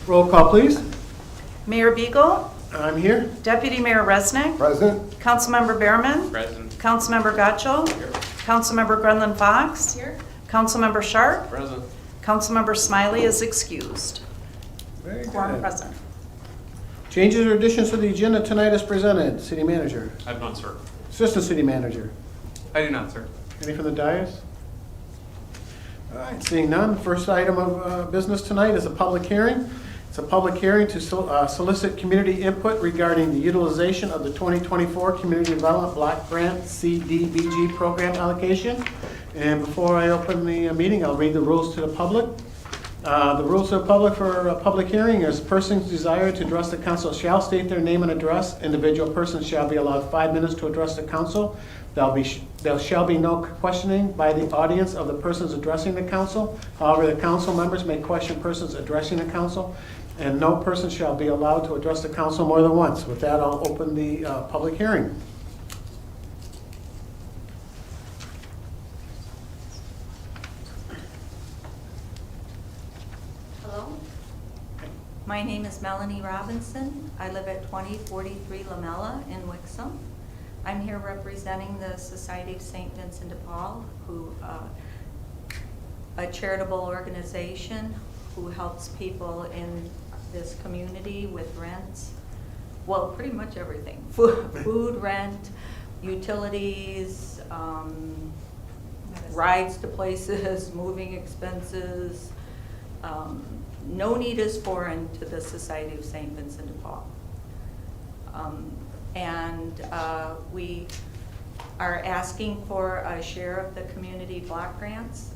Roll call, please. Mayor Beagle, I'm here. Deputy Mayor Resnick, Present. Councilmember Behrman, Present. Councilmember Gotchel, Councilmember Grenlin Fox, Councilmember Sharp, Present. Councilmember Smiley is excused. Very Quorum good. present. Changes or additions to the agenda tonight as presented. City Manager. I have none, sir. Assistant City Manager. I do not, sir. Any from the dais? All right, seeing none, first item of business tonight is a public hearing. It's a public hearing to solicit community input regarding the utilization of the 2024 Community Development Block Grant CDBG program allocation. And before I open the meeting, I'll read the rules to the public. The rules to the public for a public hearing is persons desire to address the council shall state their name and address. Individual persons shall be allowed 5 minutes to address the council. There shall be no questioning by the audience of the persons addressing the council. However, the council members may question persons addressing the council, and no person shall be allowed to address the council more than once. With that, I'll open the public hearing. Hello, my name is Melanie Robinson. I live at 2043 Lamella in Wixom. I'm here representing the Society of St. Vincent de Paul, who, a charitable organization who helps people in this community with rents. Well, pretty much everything. Food, rent, utilities, rides to places, moving expenses. No need is foreign to the Society of St. Vincent de Paul. We are asking for a share of the community block grants.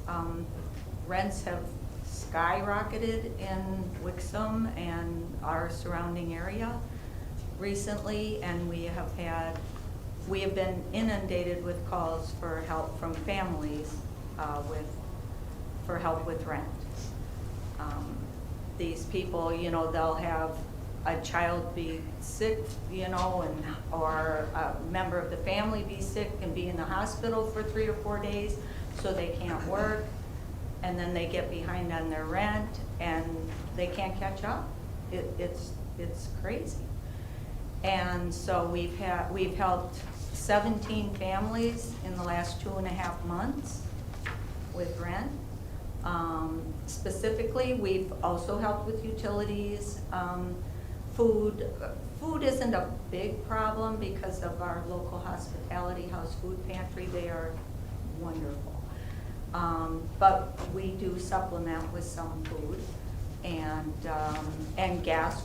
Rents have skyrocketed in Wixom and our surrounding area recently, and we have been inundated with calls for help from families for help with rent. These people, they'll have a child be sick, or a member of the family be sick and be in the hospital for 3 or 4 days, so they can't work, and then they get behind on their rent and they can't catch up. It's crazy. And so we've helped 17 families in the last 2.5 months with rent. Specifically, we've also helped with utilities. Food isn't a big problem because of our local Hospitality House food pantry. They are wonderful. But we do supplement with some food and gas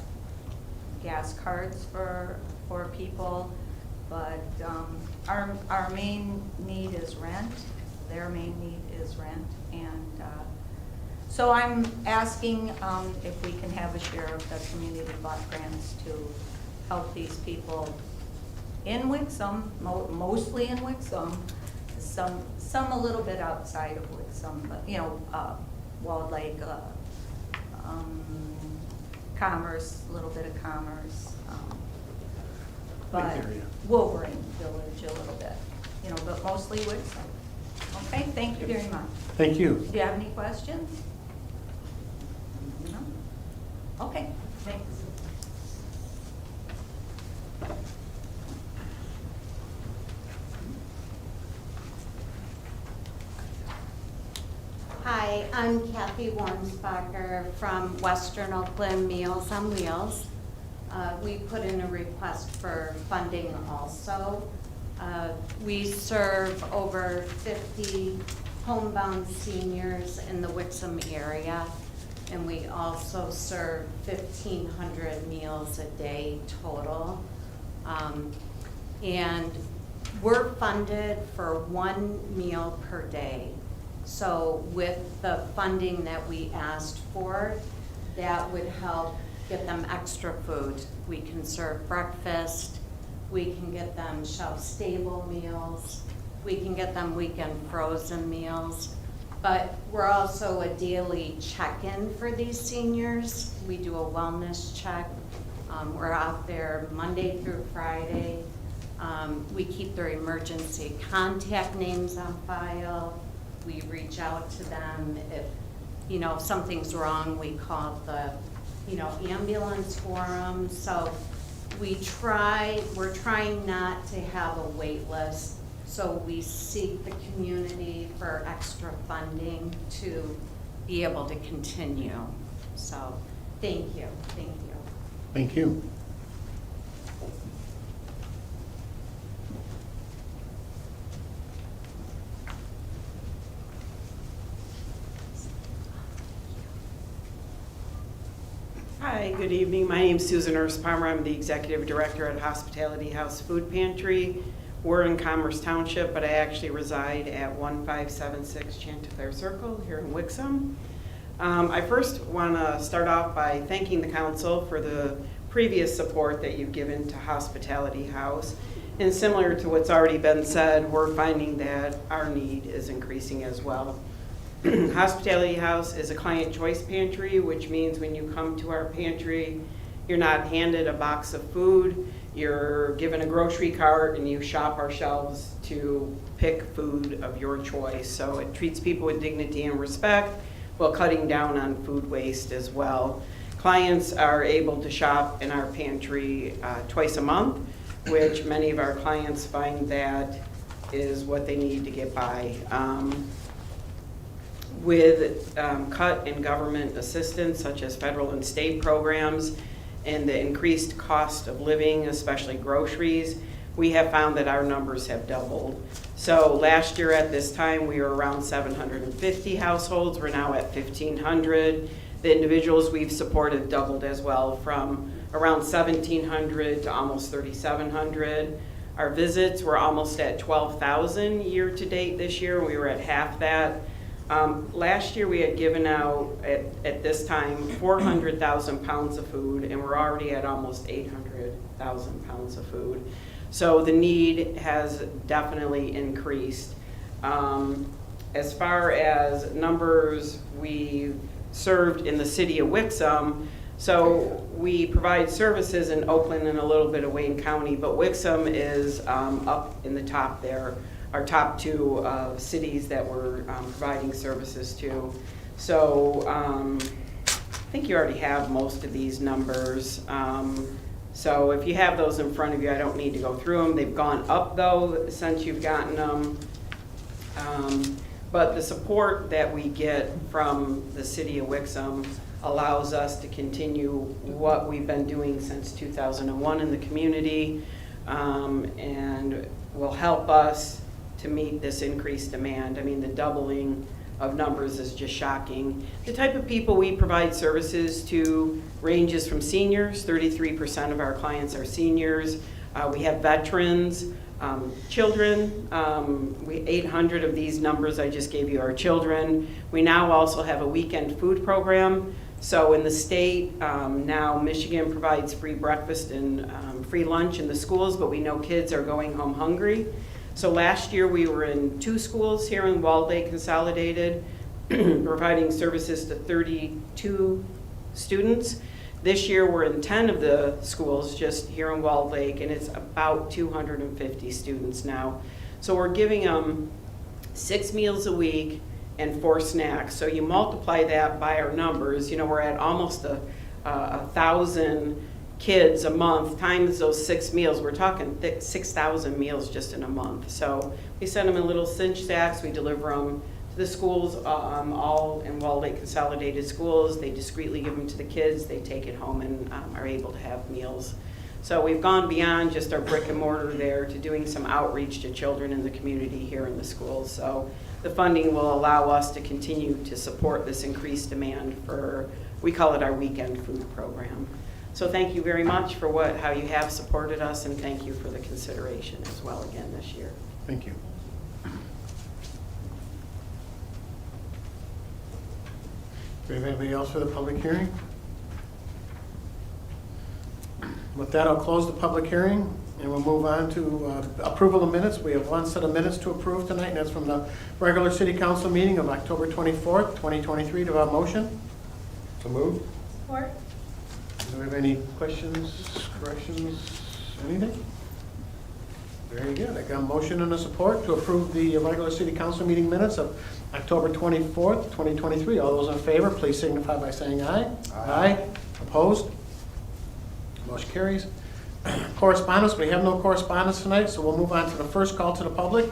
cards for people. But our main need is rent. Their main need is rent. And so I'm asking if we can have a share of the community block grants to help these people in Wixom, mostly in Wixom, some a little bit outside of Wixom, but Walled Lake, Commerce, a little bit of Commerce, but Wolverine Village a little bit, but mostly Wixom. Okay, thank you very much. Thank you. Do you have any questions? No? Okay, thanks. Hi, I'm Kathy Warmsbacher from Western Oakland Meals on Wheels. We put in a request for funding also. We serve over 50 homebound seniors in the Wixom area, and we also serve 1,500 meals a day total. And we're funded for 1 meal per day. So with the funding that we asked for, that would help get them extra food. We can serve breakfast, we can get them shelf-stable meals, we can get them weekend frozen meals, but we're also a daily check-in for these seniors. We do a wellness check. We're out there Monday through Friday. We keep their emergency contact names on file. We reach out to them if something's wrong. We call the ambulance for them. So we're trying not to have a wait list. So we seek the community for extra funding to be able to continue. So thank you. Thank you. Hi, good evening. My name is Susan Ernst Palmer. I'm the Executive Director at Hospitality House Food Pantry. We're in Commerce Township, but I actually reside at 1576 Chanticleer Circle here in Wixom. I first want to start off by thanking the council for the previous support that you've given to Hospitality House. And similar to what's already been said, we're finding that our need is increasing as well. Hospitality House is a client choice pantry, which means when you come to our pantry, you're not handed a box of food, you're given a grocery cart and you shop our shelves to pick food of your choice. So it treats people with dignity and respect while cutting down on food waste as well. Clients are able to shop in our pantry twice a month, which many of our clients find that is what they need to get by. With cut in government assistance, such as federal and state programs, and the increased cost of living, especially groceries, we have found that our numbers have doubled. So last year at this time, we were around 750 households. We're now at 1,500. The individuals we've supported doubled as well, from around 1,700 to almost 3,700. Our visits were almost at 12,000 year to date this year. We were at half that. Last year we had given out at this time 400,000 pounds of food, and we're already at almost 800,000 pounds of food. So the need has definitely increased. As far as numbers we served in the city of Wixom, so we provide services in Oakland and a little bit of Wayne County, but Wixom is up in the top there. Our top two cities that we're providing services to. So I think you already have most of these numbers. So if you have those in front of you, I don't need to go through them. They've gone up though since you've gotten them. But the support that we get from the city of Wixom allows us to continue what we've been doing since 2001 in the community, and will help us to meet this increased demand. I mean, the doubling of numbers is just shocking. The type of people we provide services to ranges from seniors. 33% of our clients are seniors. We have veterans, children. 800 of these numbers I just gave you are children. We now also have a weekend food program. So in the state, now Michigan provides free breakfast and free lunch in the schools, but we know kids are going home hungry. So last year we were in 2 schools here in Walled Lake Consolidated, providing services to 32 students. This year we're in 10 of the schools just here in Walled Lake, and it's about 250 students now. So we're giving them 6 meals a week and 4 snacks. So you multiply that by our numbers, we're at almost 1,000 kids a month times those 6 meals. We're talking 6,000 meals just in a month. So we send them in little cinch sacks. We deliver them to the schools, all in Walled Lake Consolidated Schools. They discreetly give them to the kids. They take it home and are able to have meals. So we've gone beyond just our brick and mortar there to doing some outreach to children in the community here in the schools. So the funding will allow us to continue to support this increased demand for, we call it our weekend food program. So thank you very much for how you have supported us, and thank you for the consideration as well again this year. Thank you. Do we have anybody else for the public hearing? With that, I'll close the public hearing, and we'll move on to approval of minutes. We have one set of minutes to approve tonight, and that's from the regular city council meeting of October 24th, 2023. Do I have a motion? So moved. Support. Do we have any questions, corrections, anything? Very good. I got a motion and a support to approve the regular city council meeting minutes of October 24th, 2023. All those in favor, please signify by saying aye. Aye. Opposed? Motion carries. Correspondence, we have no correspondence tonight, so we'll move on to the first call to the public.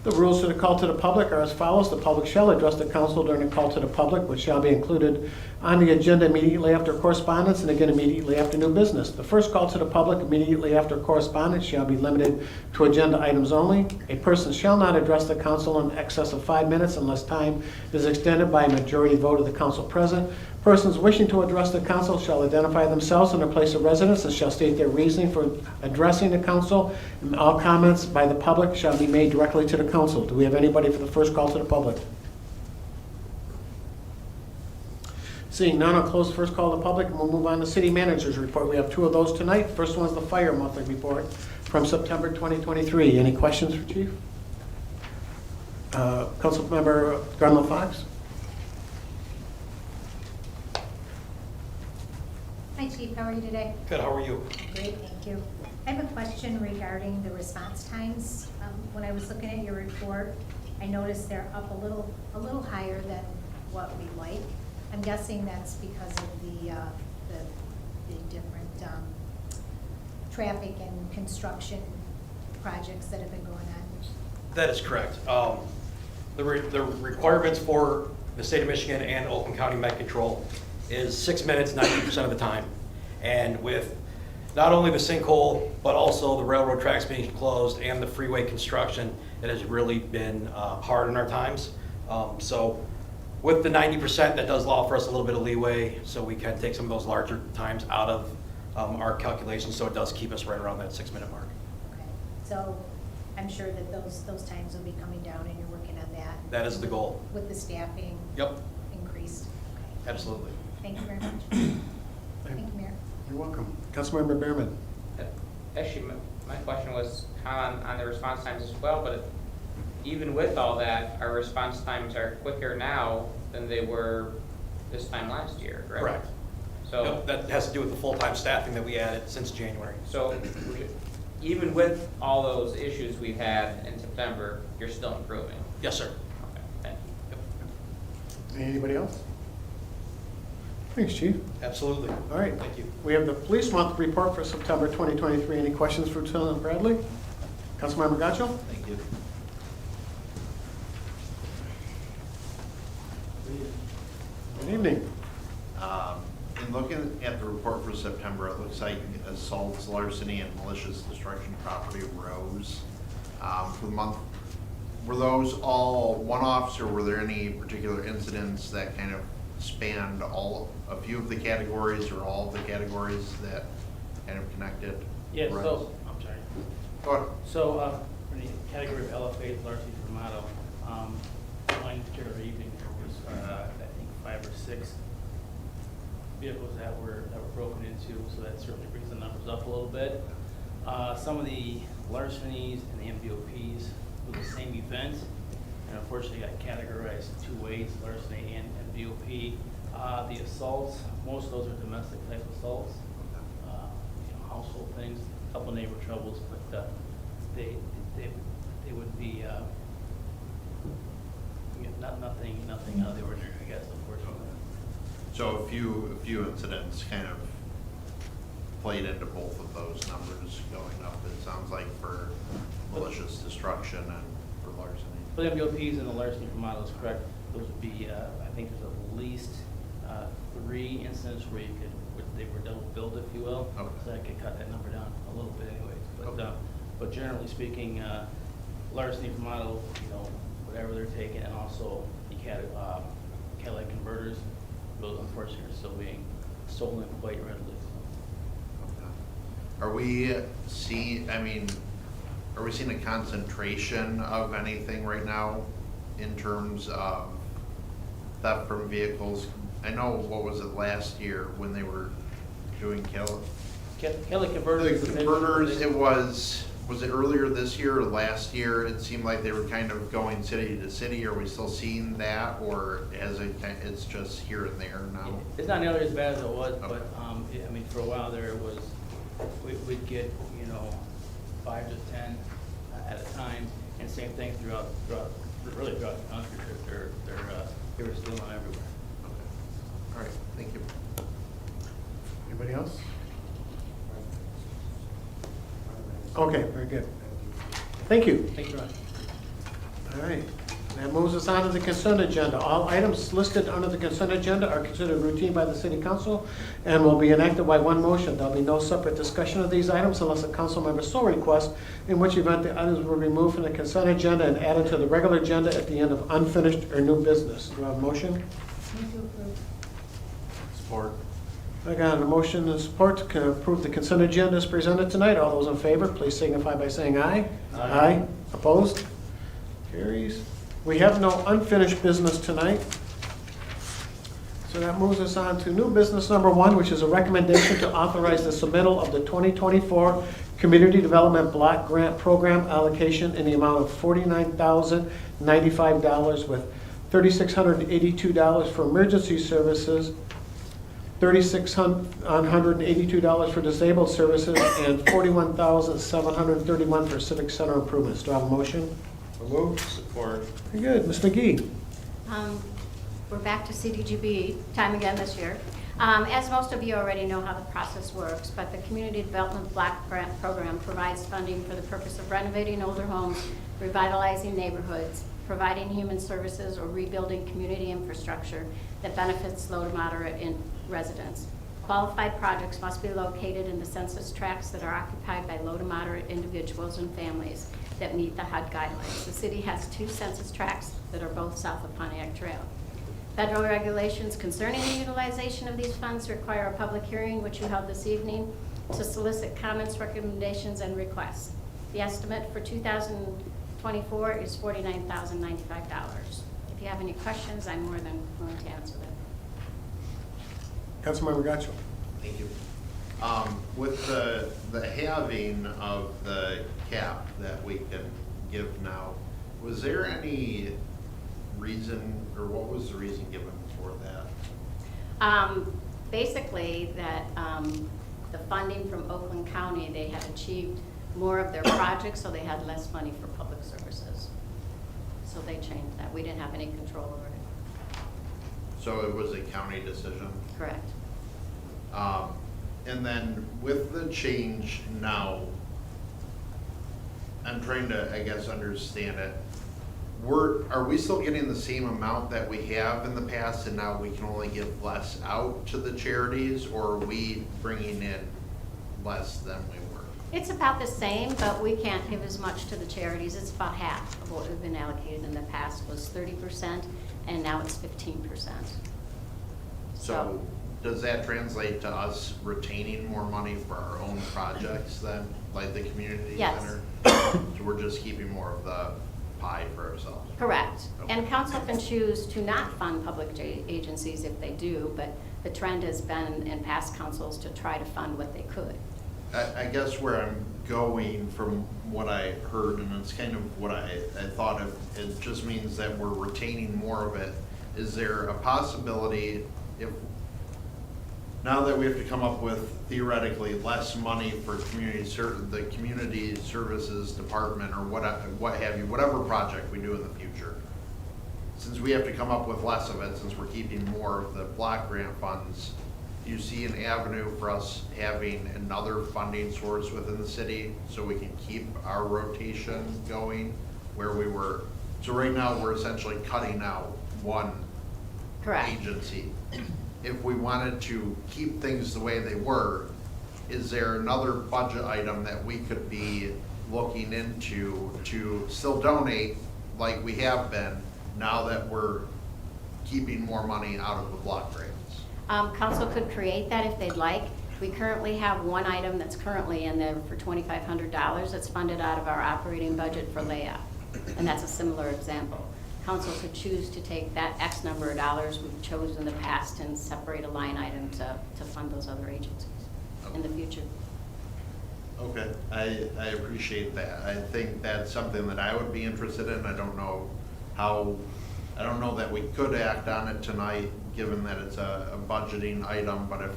The rules to the call to the public are as follows. The public shall address the council during the call to the public, which shall be included on the agenda immediately after correspondence and again immediately after new business. The first call to the public immediately after correspondence shall be limited to agenda items only. A person shall not address the council in excess of 5 minutes unless time is extended by a majority vote of the council present. Persons wishing to address the council shall identify themselves and their place of residence and shall state their reasoning for addressing the council. And all comments by the public shall be made directly to the council. Do we have anybody for the first call to the public? Seeing none, I'll close the first call to the public and we'll move on to city manager's report. We have 2 of those tonight. First one is the fire monthly report from September 2023. Any questions for Chief? Councilmember Garland Fox? Hi, Chief. How are you today? Good, how are you? Great, thank you. I have a question regarding the response times. When I was looking at your report, I noticed they're up a little higher than what we like. I'm guessing that's because of the different traffic and construction projects that have been going on. That is correct. The requirements for the state of Michigan and Oakland County Met Control is 6 minutes 90% of the time. And with not only the sinkhole, but also the railroad tracks being closed and the freeway construction, it has really been hard in our times. So with the 90%, that does allow for us a little bit of leeway, so we can take some of those larger times out of our calculations, so it does keep us right around that 6 minute mark. Okay, so I'm sure that those times will be coming down and you're working on that. That is the goal. With the staffing Yep, increased. Okay. absolutely. Thank you very much. Thank you, Mayor. You're welcome. Councilmember Behrman? Actually, my question was kind of on the response times as well, but even with all that, our response times are quicker now than they were this time last year, correct? Correct. So, Yep, that has to do with the full-time staffing that we added since January. so even with all those issues we've had in September, you're still improving? Yes, sir. Okay, thank you. Anybody else? Thanks, Chief. Absolutely. All right. Thank you. We have the police month report for September 2023. Any questions for Lieutenant Bradley? Councilmember Gacho? Thank you. Good evening. In looking at the report for September, it looks like assaults, larceny, and malicious destruction of property rose. For the month, were those all one-offs, or were there any particular incidents that kind of spanned a few of the categories or all of the categories that kind of connected? Yeah, rose? so, I'm sorry. Go ahead. So, for the category of LFAs, largely for motto, one particular evening, there was, I think, 5 or 6 vehicles that were broken into, so that certainly brings the numbers up a little bit. Some of the larcenies and the MVOPs were the same event, and unfortunately got categorized 2 ways, larceny and MVOP. The assaults, most of those are domestic type assaults, household things, a couple neighbor troubles, but they would be nothing out of the ordinary, I guess, unfortunately. So a few incidents kind of played into both of those numbers going up, it sounds like, for malicious destruction and for larceny. For the MVOPs and the larceny for models, correct, those would be, I think there's at least 3 incidents where they were double billed, if you will. Okay. So that could cut that number down a little bit anyways. But, Okay. but generally speaking, larceny for model, whatever they're taking, and also the catalytic converters, those unfortunately are still being stolen quite readily. Are we seeing a concentration of anything right now in terms of theft from vehicles? I know, what was it last year when they were doing Catalytic converters. the converters, was it earlier this year or last year? It seemed like they were kind of going city to city. Are we still seeing that, or it's just here and there now? It's not nearly as bad as it was, Okay. but, for a while there, it was, we'd get, 5 to 10 at a time, and same thing throughout really throughout the country. They were stealing everywhere. All right, thank you. Anybody else? Okay, very good. Thank you. Thank you, Ron. All right, that moves us on to the consent agenda. All items listed under the consent agenda are considered routine by the city council and will be enacted by one motion. There'll be no separate discussion of these items unless a council member so requests, in which event the items will be removed from the consent agenda and added to the regular agenda at the end of unfinished or new business. Do I have a motion? Move to approve. Support. I got a motion and support to approve the consent agenda as presented tonight. All those in favor, please signify by saying aye. Aye. Opposed? Carries. We have no unfinished business tonight. So that moves us on to new business number 1, which is a recommendation to authorize the submittal of the 2024 Community Development Block Grant Program allocation in the amount of $49,095 with $3,682 for emergency services, $3,682 for disabled services, and $41,731 for civic center improvements. Do I have a motion? Move. Support. Very good. Ms. McGee? We're back to CDGB time again this year. As most of you already know how the process works, but the Community Development Block Grant Program provides funding for the purpose of renovating older homes, revitalizing neighborhoods, providing human services, or rebuilding community infrastructure that benefits low to moderate residents. Qualified projects must be located in the census tracts that are occupied by low to moderate individuals and families that meet the HUD guidelines. The city has 2 census tracts that are both south of Pontiac Trail. Federal regulations concerning the utilization of these funds require a public hearing, which you held this evening, to solicit comments, recommendations, and requests. The estimate for 2024 is $49,095. If you have any questions, I'm more than willing to answer them. Councilmember Gaccio? Thank you. With the halving of the cap that we can give now, was there any reason, or what was the reason given for that? Basically, that the funding from Oakland County, they had achieved more of their projects, so they had less money for public services. So they changed that. We didn't have any control over it. So it was a county decision? Correct. And then with the change now, I'm trying to, I guess, understand it. Are we still getting the same amount that we have in the past, and now we can only give less out to the charities, or are we bringing in less than we were? It's about the same, but we can't give as much to the charities. It's about half of what we've been allocated in the past was 30%, and now it's 15%. So does that translate to us retaining more money for our own projects then, like the community Yes. center? So we're just keeping more of the pie for ourselves? Correct. Okay. And council can choose to not fund public agencies if they do, but the trend has been in past councils to try to fund what they could. I guess where I'm going from what I heard, and it's kind of what I thought of, it just means that we're retaining more of it. Is there a possibility, if, now that we have to come up with theoretically less money for the community services department, or what have you, whatever project we do in the future, since we have to come up with less of it, since we're keeping more of the block grant funds, do you see an avenue for us having another funding source within the city so we can keep our rotation going where we were? So right now, we're essentially cutting out one Correct. agency. If we wanted to keep things the way they were, is there another budget item that we could be looking into to still donate like we have been, now that we're keeping more money out of the block grants? Council could create that if they'd like. We currently have one item that's currently in there for $2,500 that's funded out of our operating budget for layout. And that's a similar example. Council could choose to take that X number of dollars we've chosen in the past and separate a line item to fund those other agencies in the future. Okay, I appreciate that. I think that's something that I would be interested in. I don't know that we could act on it tonight, given that it's a budgeting item, but if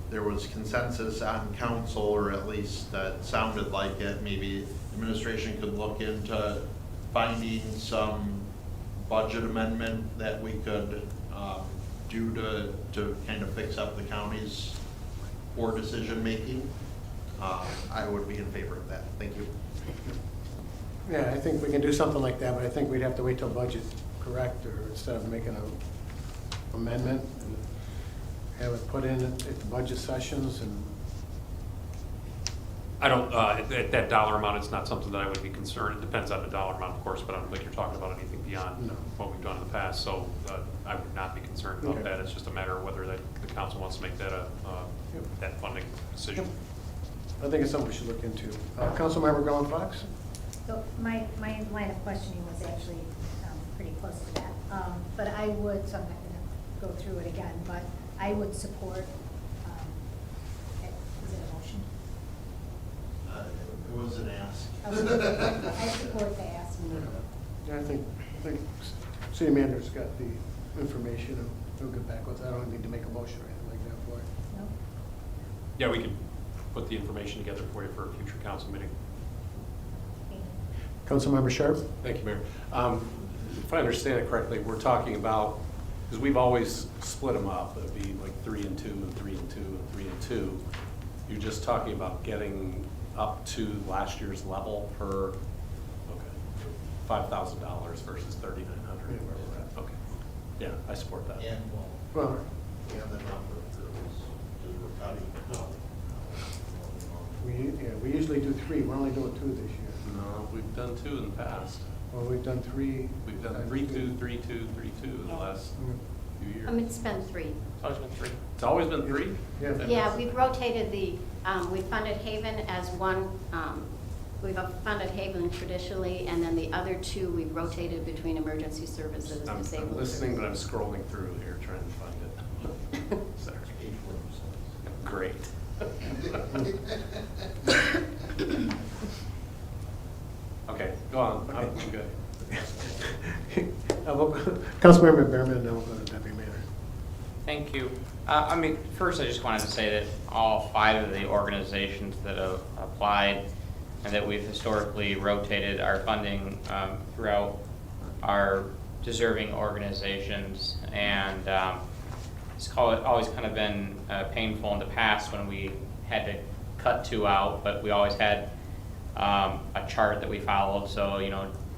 there was consensus on council, or at least that sounded like it, maybe administration could look into finding some budget amendment that we could do to kind of fix up the county's poor decision-making. I would be in favor of that. Thank you. Yeah, I think we can do something like that, but I think we'd have to wait till budget, correct, or instead of making an amendment, and have it put in at the budget sessions and. I don't, at that dollar amount, it's not something that I would be concerned. It depends on the dollar amount, of course, but I don't think you're talking about anything beyond No. what we've done in the past. So I would not be concerned about Okay. that. It's just a matter of whether the council wants to make that that funding decision. I think it's something we should look into. Councilmember Glenn Fox? So my line of questioning was actually pretty close to that. But I would, so I'm not going to go through it again, but I would support, is it a motion? It was an ask. Okay. I support the ask. Yeah, I think city manager's got the information, and we'll get back with it. I don't need to make a motion or anything like that for it. No? Yeah, we can put the information together for you for a future council meeting. Okay. Councilmember Sharp? Thank you, Mayor. If I understand it correctly, we're talking about, because we've always split them up, it'd be like 3 and 2 and 3 and 2 and 3 and 2. You're just talking about getting up to last year's level per, $5,000 versus $3,900, where we're at. Okay. Yeah, I support that. And Well, the number of girls, because we're cutting. we usually do 3. We're only doing 2 this year. No, we've done 2 in the past. Well, we've done 3. We've done 3-2, 3-2, 3-2 in the last few years. It's been 3. It's always been 3. It's always been 3? Yeah. Yeah, we've rotated we funded Haven as one, we've funded Haven traditionally, and then the other 2 we've rotated between emergency services, I'm disabled. listening, but I'm scrolling through here trying to find it. Sorry. Great. Okay, go on. I'm good. Councilmember Behrman, no, Deputy Mayor. Thank you. First I just wanted to say that all 5 of the organizations that have applied and that we've historically rotated our funding throughout our deserving organizations. And it's always kind of been painful in the past when we had to cut 2 out, but we always had a chart that we followed. So,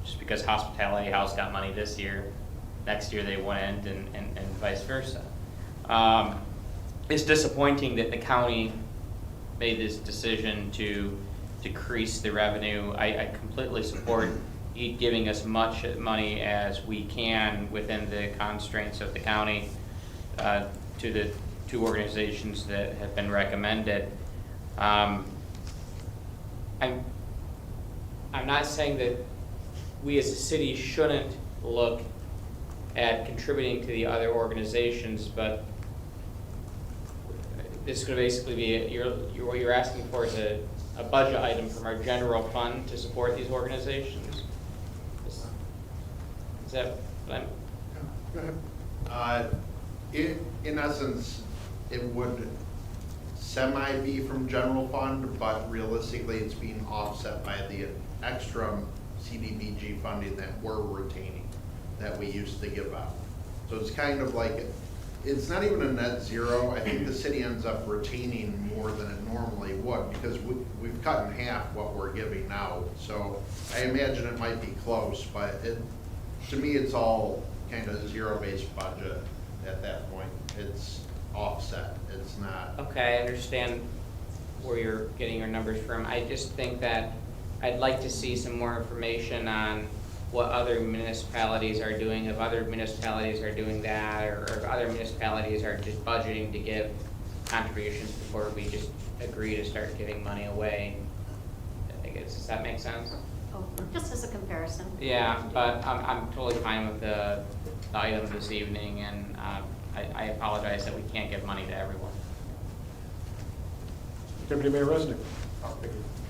just because Hospitality House got money this year, next year they wouldn't, and vice versa. It's disappointing that the county made this decision to decrease the revenue. I completely support giving as much money as we can within the constraints of the county to the 2 organizations that have been recommended. I'm not saying that we as a city shouldn't look at contributing to the other organizations, but this could basically be, what you're asking for is a budget item from our general fund to support these organizations. Is that what I'm? Go ahead. In essence, it would semi-be from general fund, but realistically, it's being offset by the extra CDBG funding that we're retaining, that we used to give out. So it's kind of like, it's not even a net zero. I think the city ends up retaining more than it normally would, because we've cut in half what we're giving out. So I imagine it might be close, but to me, it's all kind of zero-based budget at that point. It's offset, it's not. Okay, I understand where you're getting your numbers from. I just think that I'd like to see some more information on what other municipalities are doing, if other municipalities are doing that, or if other municipalities are just budgeting to give contributions before we just agree to start giving money away. I guess, does that make sense? Oh, just as a comparison. Yeah, but I'm totally fine with the item this evening, and I apologize that we can't give money to everyone. Deputy Mayor Resnick.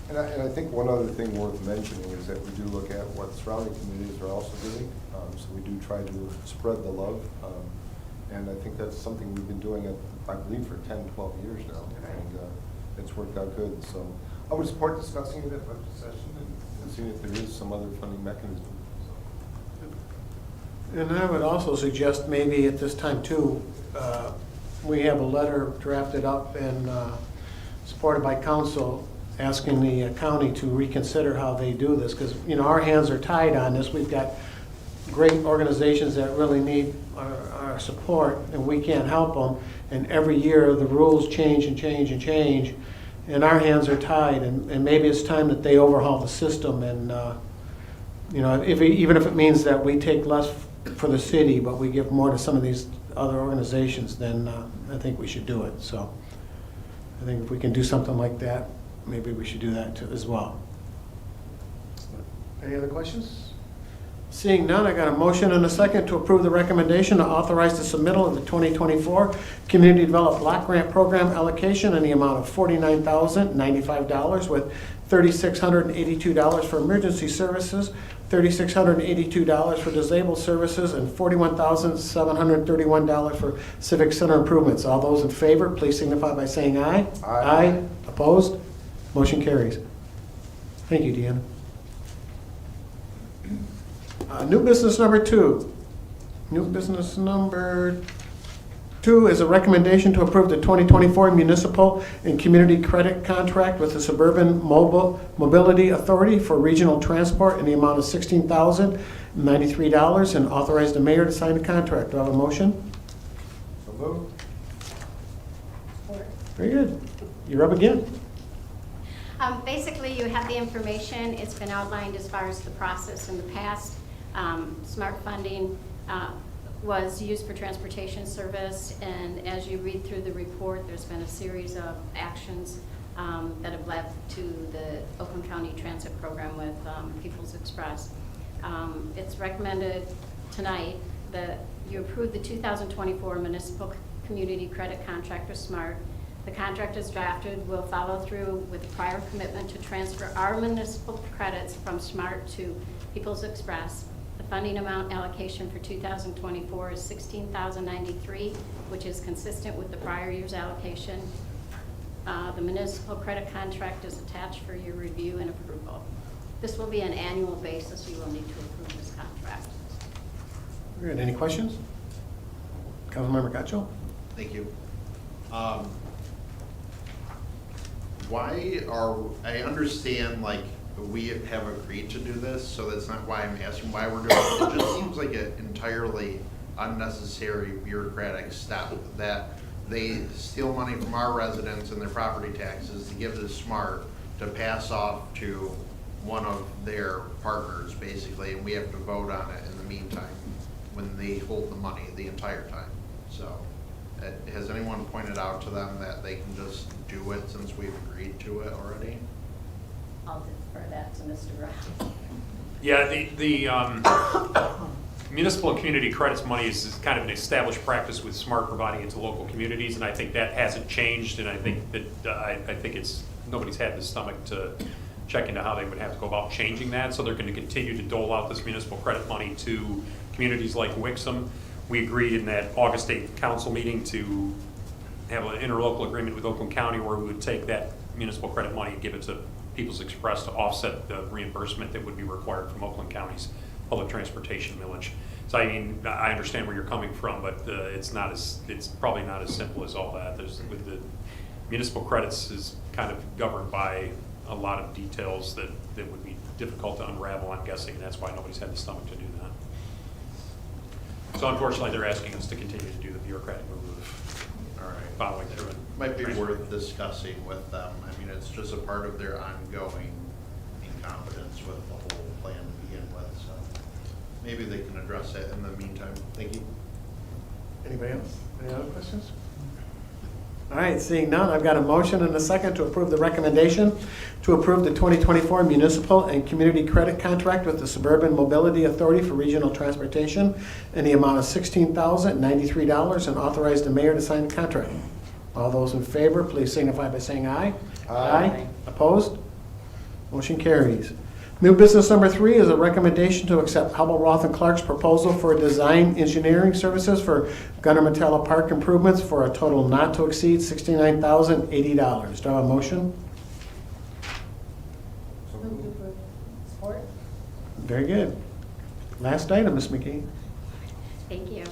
And I think one other thing worth mentioning is that we do look at what surrounding communities are also doing. So we do try to spread the love. And I think that's something we've been doing, I believe, for 10, 12 years now. And it's worked out good. So I would support discussing it at budget session and seeing if there is some other funding mechanism. And I would also suggest maybe at this time too, we have a letter drafted up and supported by council asking the county to reconsider how they do this, because, you know, our hands are tied on this. We've got great organizations that really need our support, and we can't help them. And every year, the rules change and change and change, and our hands are tied, and maybe it's time that they overhaul the system, and, you know, even if it means that we take less for the city, but we give more to some of these other organizations, then I think we should do it. So I think if we can do something like that, maybe we should do that too, as well. Any other questions? Seeing none, I got a motion and a second to approve the recommendation to authorize the submittal of the 2024 Community Development Block Grant Program allocation in the amount of $49,095 with $3,682 for emergency services, $3,682 for disabled services, and $41,731 for civic center improvements. All those in favor, please signify by saying aye. Aye. Opposed? Motion carries. Thank you, Deanna. New business number 2. New business number 2 is a recommendation to approve the 2024 Municipal and Community Credit Contract with the Suburban Mobility Authority for regional transport in the amount of $16,093 and authorize the mayor to sign the contract. Do I have a motion? So moved. Very good. You're up again. Basically, you have the information. It's been outlined as far as the process in the past. SMART funding was used for transportation service, and as you read through the report, there's been a series of actions that have led to the Oakland County Transit Program with People's Express. It's recommended tonight that you approve the 2024 Municipal Community Credit Contract with SMART. The contract is drafted. We'll follow through with prior commitment to transfer our municipal credits from SMART to People's Express. The funding amount allocation for 2024 is $16,093, which is consistent with the prior year's allocation. The municipal credit contract is attached for your review and approval. This will be an annual basis. You will need to approve this contract. Very good. Any questions? Councilmember Gacho? Thank you. I understand, like, we have agreed to do this, so that's not why I'm asking why we're doing it. It just seems like an entirely unnecessary bureaucratic step that they steal money from our residents and their property taxes to give to SMART to pass off to one of their partners, basically, and we have to vote on it in the meantime when they hold the money the entire time. So, has anyone pointed out to them that they can just do it since we've agreed to it already? I'll defer that to Mr. Rock. Yeah, the municipal and community credits money is kind of an established practice with SMART providing it to local communities, and I think that hasn't changed, and I think that I think it's nobody's had the stomach to check into how they would have to go about changing that. So they're going to continue to dole out this municipal credit money to communities like Wixom. We agreed in that August 8th council meeting to have an interlocal agreement with Oakland County where we would take that municipal credit money and give it to People's Express to offset the reimbursement that would be required from Oakland County's public transportation millage. So I mean, I understand where you're coming from, but it's probably not as simple as all that. With the municipal credits is kind of governed by a lot of details that would be difficult to unravel, I'm guessing, and that's why nobody's had the stomach to do that. So unfortunately, they're asking us to continue to do the bureaucratic move of following through it. Might be worth discussing with them. I mean, it's just a part of their ongoing incompetence with the whole plan to begin with, so maybe they can address it in the meantime. Thank you. Anybody else? Any other questions? All right, seeing none, I've got a motion and a second to approve the recommendation to approve the 2024 Municipal and Community Credit Contract with the Suburban Mobility Authority for Regional Transportation in the amount of $16,093 and authorize the mayor to sign the contract. All those in favor, please signify by saying aye. Aye. Opposed? Motion carries. New business number 3 is a recommendation to accept Hubble Roth and Clark's proposal for design engineering services for Gunner Metalla Park improvements for a total not to exceed $69,080. Do I have a motion? Support? Very good. Last item, Ms. McGee. Thank you.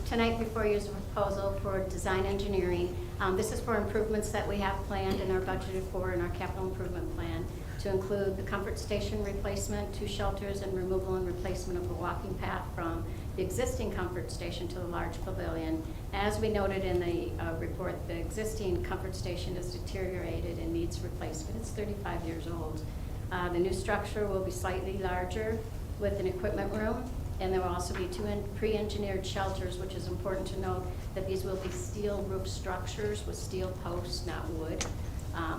Tonight before you is a proposal for design engineering. This is for improvements that we have planned and are budgeted for in our capital improvement plan, to include the comfort station replacement, 2 shelters, and removal and replacement of the walking path from the existing comfort station to the large pavilion. As we noted in the report, the existing comfort station is deteriorated and needs replacement. It's 35 years old. The new structure will be slightly larger with an equipment room, and there will also be 2 pre-engineered shelters, which is important to note that these will be steel roof structures with steel posts, not wood.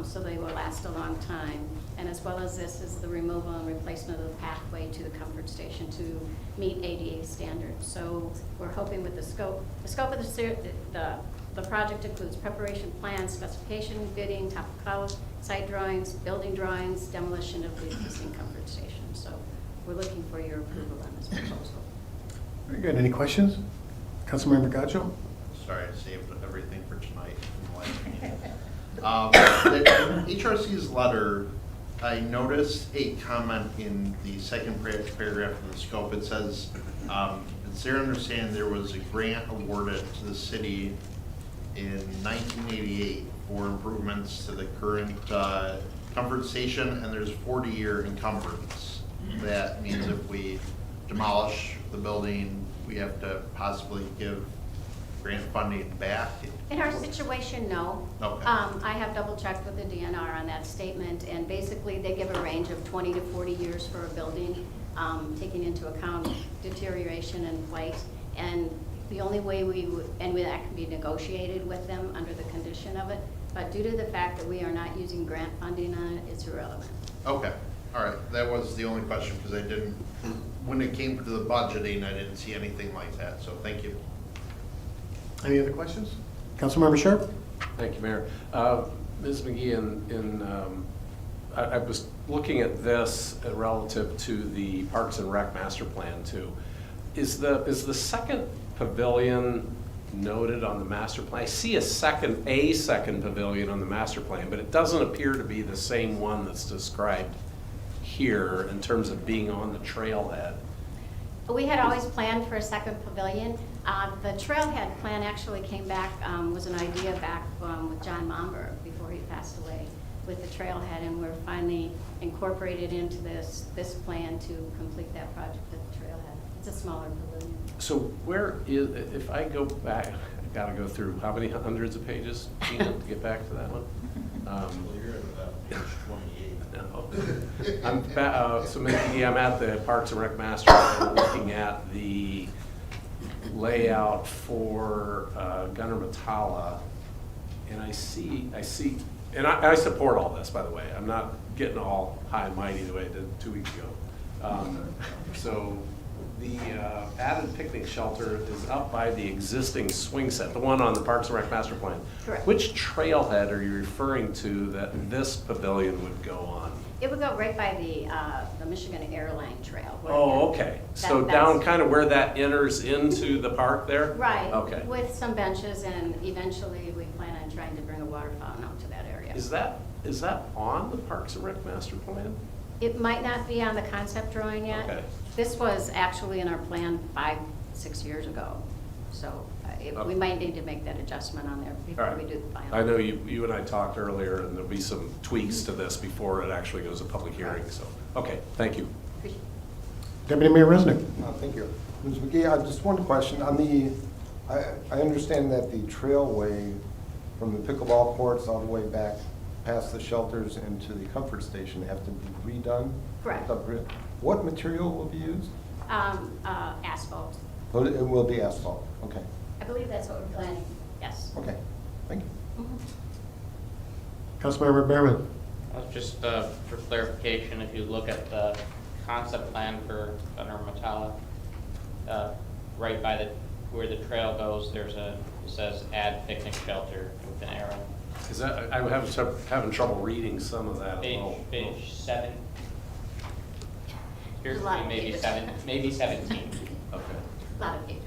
So they will last a long time. And as well as this is the removal and replacement of the pathway to the comfort station to meet ADA standards. So we're hoping with the scope of the project includes preparation plans, specification, bidding, topical site drawings, building drawings, demolition of the existing comfort station. So we're looking for your approval on this proposal. Very good. Any questions? Councilmember Gacho? Sorry, I saved everything for tonight. The HRC's letter, I noticed a comment in the second paragraph of the scope. It says, it's their understanding there was a grant awarded to the city in 1988 for improvements to the current comfort station, and there's 40-year encumbrance. That means if we demolish the building, we have to possibly give grant funding back. In our situation, no. Okay. I have double checked with the DNR on that statement, and basically they give a range of 20 to 40 years for a building, taking into account deterioration and blight. And the only way we would, and that can be negotiated with them under the condition of it, but due to the fact that we are not using grant funding on it, it's irrelevant. Okay, all right, that was the only question, because I didn't, when it came to the budgeting, I didn't see anything like that, so thank you. Any other questions? Councilmember Sharp? Thank you, Mayor. Ms. McGee, I was looking at this relative to the Parks and Rec master plan too. Is the second pavilion noted on the master plan? I see a second pavilion on the master plan, but it doesn't appear to be the same one that's described here in terms of being on the trailhead. We had always planned for a second pavilion. The trailhead plan actually came back, was an idea back with John Momberg before he passed away with the trailhead, and we're finally incorporated into this plan to complete that project at the trailhead. It's a smaller pavilion. So where is, if I go back, I've got to go through how many hundreds of pages, Gina, to get back to that one? You're at page 28. No. So maybe I'm at the Parks and Rec master plan, looking at the layout for Gunner Metalla, and I see, and I support all this, by the way. I'm not getting all high and mighty the way I did 2 weeks ago. So the added picnic shelter is up by the existing swing set, the one on the Parks and Rec master plan. Correct. Which trailhead are you referring to that this pavilion would go on? It would go right by the Michigan Airline Trail. Oh, okay. So down kind of where that enters into the park there? Right. Okay. With some benches, and eventually we plan on trying to bring a water fountain out to that area. Is that on the Parks and Rec master plan? It might not be on the concept drawing yet. Okay. This was actually in our plan 5-6 years ago. So we might need to make that adjustment on there before All right. we do the final. I know you and I talked earlier, and there'll be some tweaks to this before it actually goes to public hearing, so, okay, thank you. Appreciate it. Deputy Mayor Resnick? Thank you. Ms. McGee, I have just one question. On the, I understand that the trailway from the pickleball courts all the way back past the shelters into the comfort station have to be redone? Correct. What material will be used? Asphalt. Oh, it will be asphalt, okay. I believe that's what we're planning. Yes. Okay, thank you. Councilmember Behrman? Just for clarification, if you look at the concept plan for Gunner Metalla, right by where the trail goes, it says add picnic shelter with an arrow. Is that, I'm having trouble reading some of that. Page 7. Here's A lot three, of maybe pages. maybe 17. Okay. A lot of pages.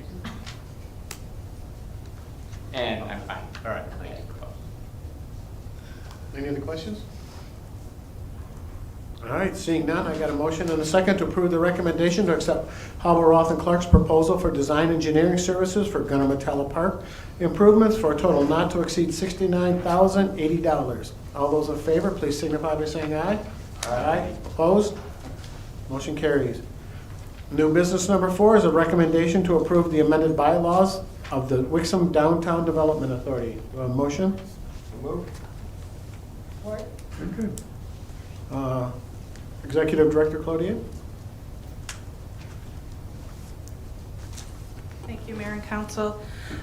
And I'm fine. All right. As proposed. Any other questions? All right, seeing none, I got a motion and a second to approve the recommendation to accept Howell Roth and Clark's proposal for design engineering services for Gunner Metella Park improvements for a total not to exceed $69,080. All those in favor, please signify by saying aye. Aye. Opposed? Motion carries. New business number 4 is a recommendation to approve the amended bylaws of the Wixom Downtown Development Authority. Do you have a motion? Move. Very good. Executive Director Claudia? Thank you, Mayor and Council.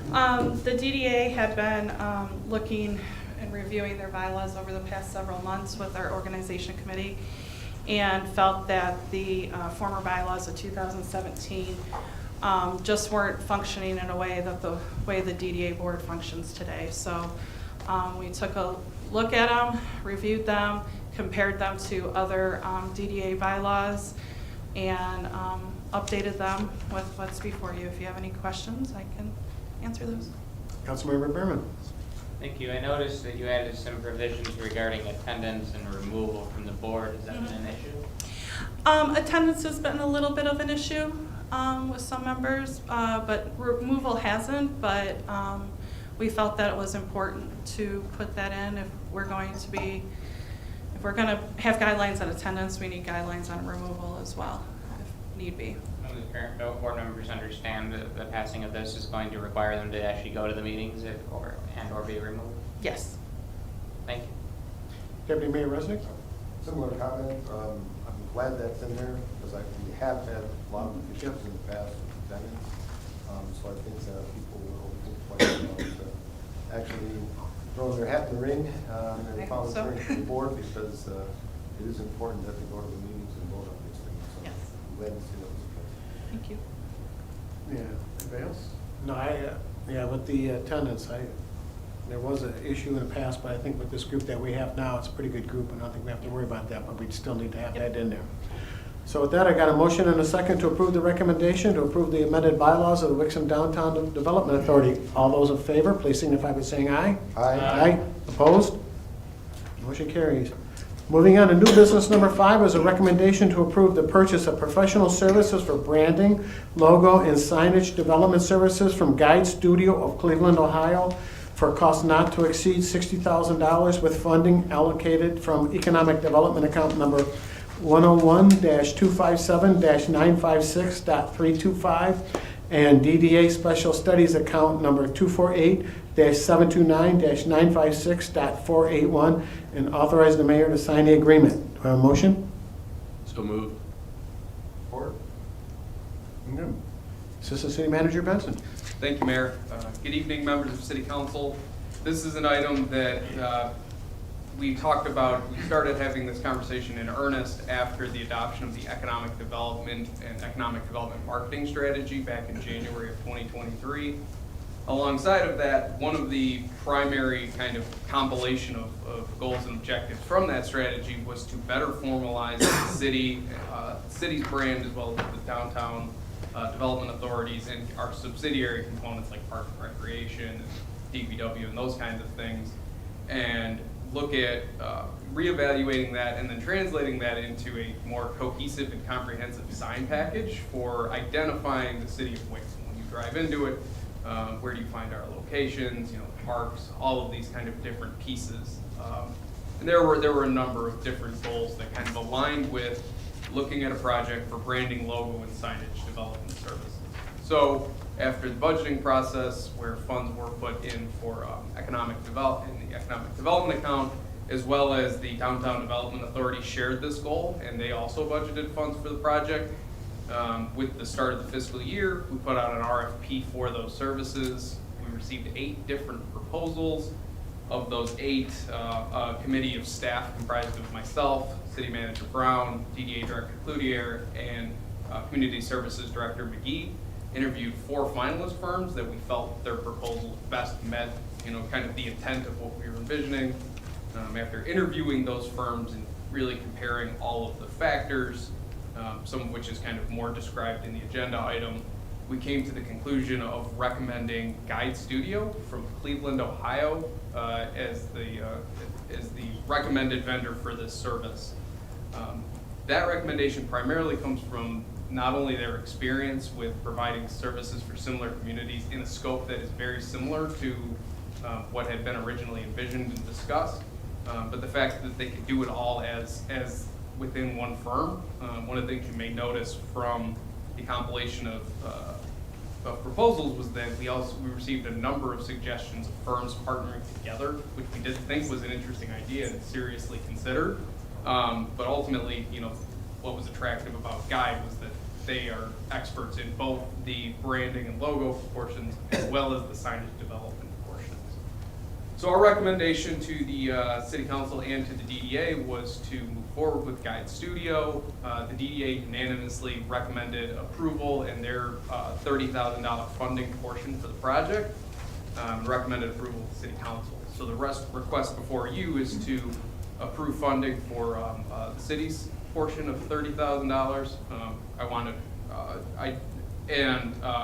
The DDA had been looking and reviewing their bylaws over the past several months with our organization committee and felt that the former bylaws of 2017 just weren't functioning in a way that the way the DDA board functions today. So we took a look at them, reviewed them, compared them to other DDA bylaws, and updated them with what's before you. If you have any questions, I can answer those. Councilmember Berman? Thank you. I noticed that you added some provisions regarding attendance and removal from the board. Has that been an issue? Attendance has been a little bit of an issue with some members, but removal hasn't. But we felt that it was important to put that in if we're going to have guidelines on attendance, we need guidelines on removal as well, if need be. Some of the current board members understand that the passing of this is going to require them to actually go to the meetings or be removed? Yes. Thank you. Deputy Mayor Resnick? Similar comment. I'm glad that's in there because we have had a lot of issues in the past with attendance. So I think that people will think twice about actually throwing their hat in the ring and volunteering for the board because it is important that they go to the meetings and vote on these things. So Yes. I'm glad to see that was the case. Thank you. Yeah, anybody else? No, yeah, with the attendance, there was an issue in the past, but I think with this group that we have now, it's a pretty good group, and I don't think we have to worry about that, but we still need to have that in there. So with that, I got a motion and a second to approve the recommendation to approve the amended bylaws of the Wixom Downtown Development Authority. All those in favor, please signify by saying aye. Aye. Aye. Opposed? Motion carries. Moving on to new business number 5 is a recommendation to approve the purchase of professional services for branding, logo, and signage development services from Guide Studio of Cleveland, Ohio, for a cost not to exceed $60,000 with funding allocated from Economic Development Account number 101-257-956.325 and DDA Special Studies Account number 248-729-956.481 and authorize the mayor to sign the agreement. Do I have a motion? So moved. Support. Good. Assistant City Manager Benson. Thank you, Mayor. Good evening, members of City Council. This is an item that we talked about. We started having this conversation in earnest after the adoption of the Economic Development and Economic Development Marketing Strategy back in January of 2023. Alongside of that, one of the primary kind of compilation of goals and objectives from that strategy was to better formalize the city's brand as well as the downtown development authorities and our subsidiary components like Park and Recreation and DPW and those kinds of things, and look at reevaluating that and then translating that into a more cohesive and comprehensive sign package for identifying the city of Wixom. When you drive into it, where do you find our locations, the parks, all of these kind of different pieces. And there were a number of different goals that kind of aligned with looking at a project for branding, logo, and signage development services. So after the budgeting process, where funds were put in for economic development, in the economic development account, as well as the Downtown Development Authority shared this goal, and they also budgeted funds for the project. With the start of the fiscal year, we put out an RFP for those services. We received 8 different proposals. Of those 8, a committee of staff comprised of myself, City Manager Brown, DDA Director Cloutier, and Community Services Director McGee interviewed 4 finalist firms that we felt their proposals best met, kind of the intent of what we were envisioning. After interviewing those firms and really comparing all of the factors, some of which is kind of more described in the agenda item, we came to the conclusion of recommending Guide Studio from Cleveland, Ohio, as the recommended vendor for this service. That recommendation primarily comes from not only their experience with providing services for similar communities in a scope that is very similar to what had been originally envisioned and discussed, but the fact that they could do it all as within one firm. One of the things you may notice from the compilation of proposals was that we received a number of suggestions of firms partnering together, which we did think was an interesting idea and seriously considered. But ultimately, what was attractive about Guide was that they are experts in both the branding and logo portions as well as the signage development portions. So our recommendation to the City Council and to the DDA was to move forward with Guide Studio. The DDA unanimously recommended approval and their $30,000 funding portion for the project, recommended approval of the City Council. So the request before you is to approve funding for the city's portion of $30,000.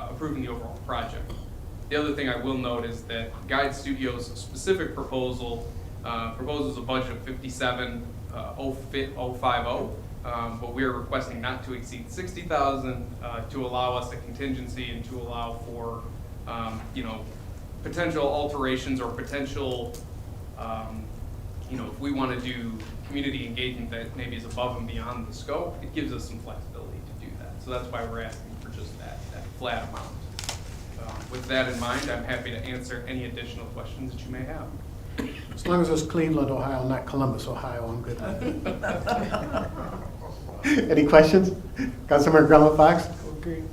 Approving the overall project. The other thing I will note is that Guide Studio's specific proposal proposes a budget of $57,050, but we are requesting not to exceed $60,000 to allow us a contingency and to allow for potential alterations or potential if we want to do community engagement that maybe is above and beyond the scope, it gives us some flexibility to do that. So that's why we're asking for just that flat amount. With that in mind, I'm happy to answer any additional questions that you may have. As long as it's Cleveland, Ohio, not Columbus, Ohio, I'm good. Any questions? Councilmember Grumman Fox? Okay.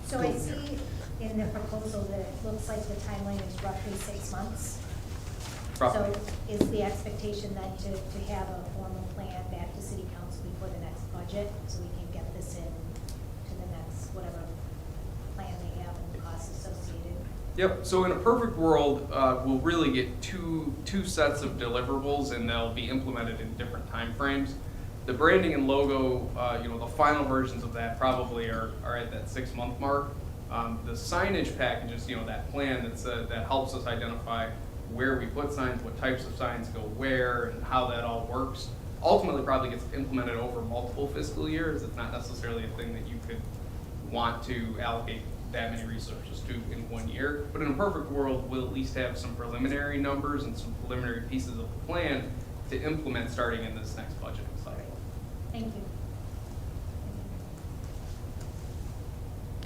So I see in the proposal that it looks like the timeline is roughly 6 months. Roughly. So is the expectation then to have a formal plan back to City Council before the next budget, so we can get this in to the next, whatever plan they have and the costs associated? Yep, so in a perfect world, we'll really get two sets of deliverables and they'll be implemented in different time frames. The branding and logo, the final versions of that probably are at that 6-month mark. The signage packages, that plan that helps us identify where we put signs, what types of signs go where, and how that all works, ultimately probably gets implemented over multiple fiscal years. It's not necessarily a thing that you could want to allocate that many resources to in 1 year. But in a perfect world, we'll at least have some preliminary numbers and some preliminary pieces of the plan to implement starting in this next budgeting cycle. Thank you.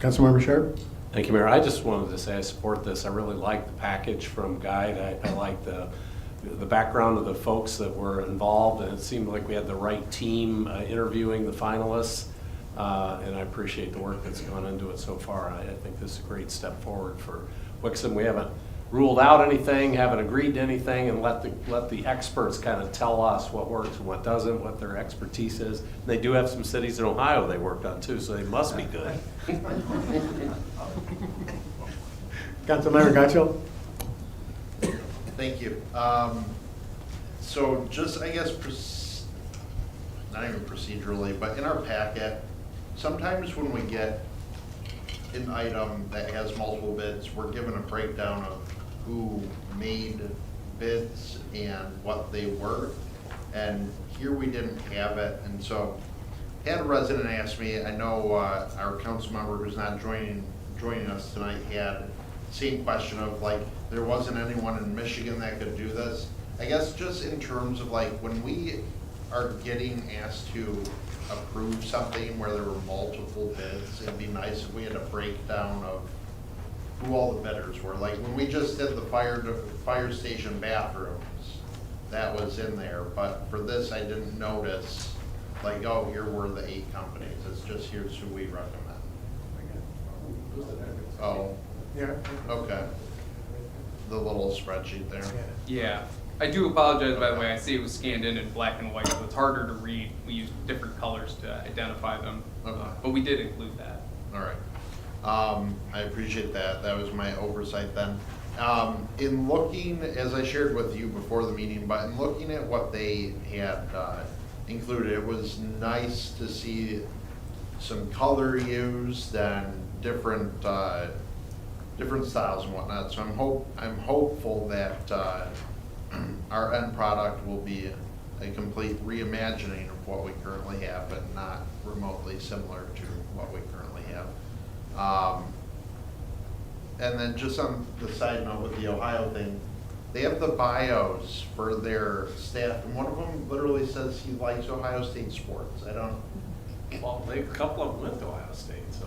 Councilmember Sharp? Thank you, Mayor. I just wanted to say I support this. I really like the package from Guide. I like the background of the folks that were involved, and it seemed like we had the right team interviewing the finalists, and I appreciate the work that's gone into it so far. I think this is a great step forward for Wixom. We haven't ruled out anything, haven't agreed to anything, and let the experts kind of tell us what works and what doesn't, what their expertise is. And they do have some cities in Ohio they worked on too, so they must be good. Councilmember Gatchel? Thank you. So just, I guess, not even procedurally, but in our packet, sometimes when we get an item that has multiple bids, we're given a breakdown of who made bids and what they were. And here we didn't have it, and so had a resident ask me, I know our council member who's not joining us tonight had the same question of like, there wasn't anyone in Michigan that could do this. I guess just in terms of like, when we are getting asked to approve something where there were multiple bids, it'd be nice if we had a breakdown of who all the bidders were. Like when we just did the fire station bathrooms, that was in there, but for this I didn't notice like, oh, here were the 8 companies. It's just here's who we recommend. Oh, Yeah. okay. The little spreadsheet there. Yeah, I do apologize, by the way. I see it was scanned in black and white, so it's harder to read. We used different colors to identify them, but we did include that. All right. I appreciate that. That was my oversight then. In looking, as I shared with you before the meeting, but in looking at what they had included. It was nice to see some color used and different styles and whatnot. So I'm hopeful that our end product will be a complete reimagining of what we currently have, but not remotely similar to what we currently have. And then just on the side note with the Ohio thing, they have the bios for their staff, and one of them literally says he likes Ohio State sports. I don't. Well, a couple of them went to Ohio State, so.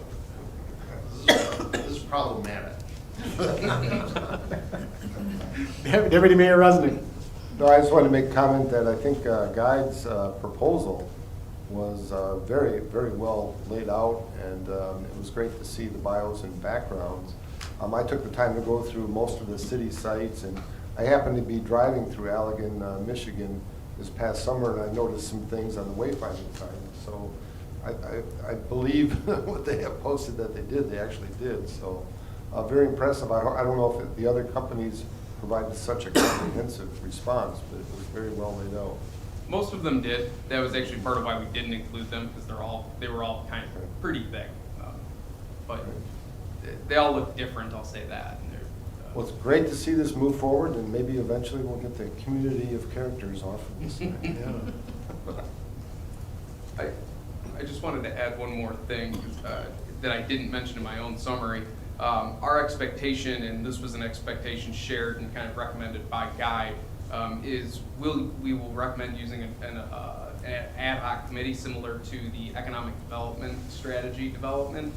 This is problematic. Deputy Mayor Resnick. No, I just wanted to make a comment that I think Guy's proposal was very, very well laid out, and it was great to see the bios and backgrounds. I took the time to go through most of the city sites, and I happened to be driving through Allegan, Michigan this past summer, and I noticed some things on the wayfinding sign. So I believe what they have posted that they did, they actually did. So very impressive. I don't know if the other companies provided such a comprehensive response, but it was very well laid out. Most of them did. That was actually part of why we didn't include them, because they were all kind of pretty thick. But they all look different, I'll say that. And Well, it's great to see this move forward, and maybe eventually we'll get the community of characters off of this. I just wanted to add one more thing that I didn't mention in my own summary. Our expectation, and this was an expectation shared and kind of recommended by Guy, is we will recommend using an ad hoc committee similar to the economic development strategy development.